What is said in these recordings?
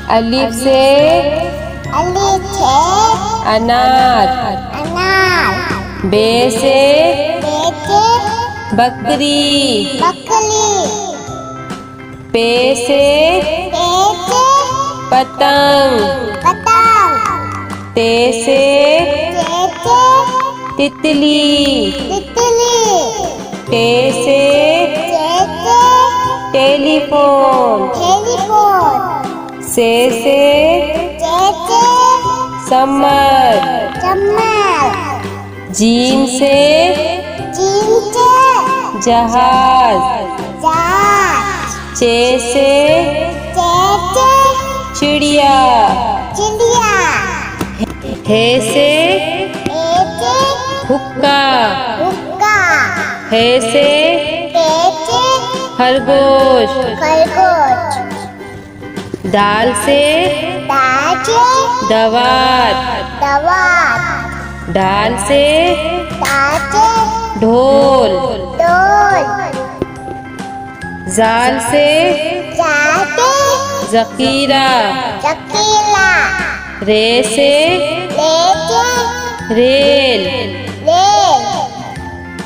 अलिफ से अनार। बे से बकरी। पे से पतंग। ते से तितली। टे से टेलीफोन। से समर। जीम से जहाज। चे से चिड़िया। हे से हुक्का। हे से खरगोश। दाल से दवात। दाल से ढोल। जाल से जकीरा। रे से रेल।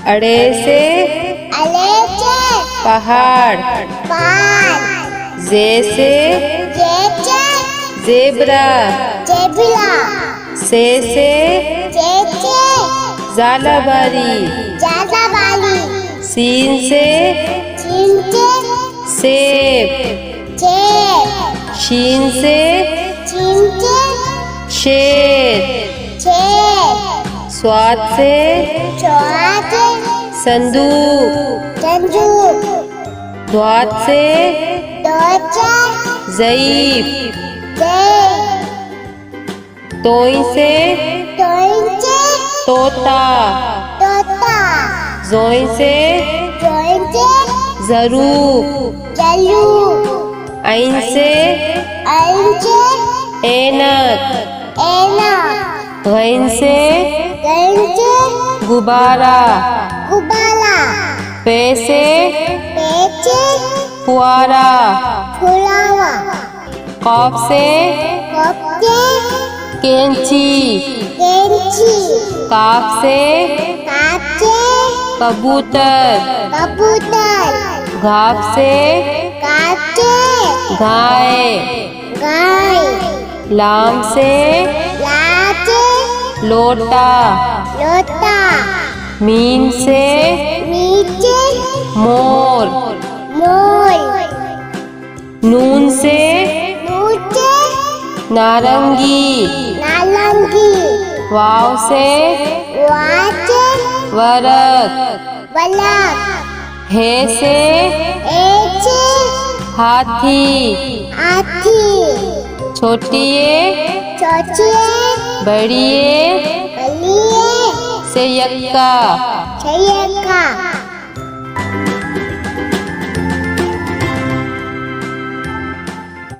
अड़े से पहाड़। जे से जेब्रा। से जालाबारी। सीन से सेब। शीन से शेर। स्वाद से संदूक। द्वात से ज़ईफ। तोई से तोता। जोई से ज़रूब। ऐन से ऐनक। गैन से गुब्बारा। पे से फुआरा। कॉफ से कैंची। काफ से कबूतर। घाफ से गाय। लाम से लोटा। मीम से मोर। नून से नारंगी। वाव से वरक। हे से हाथी। छोटिए बड़िए से यक्का।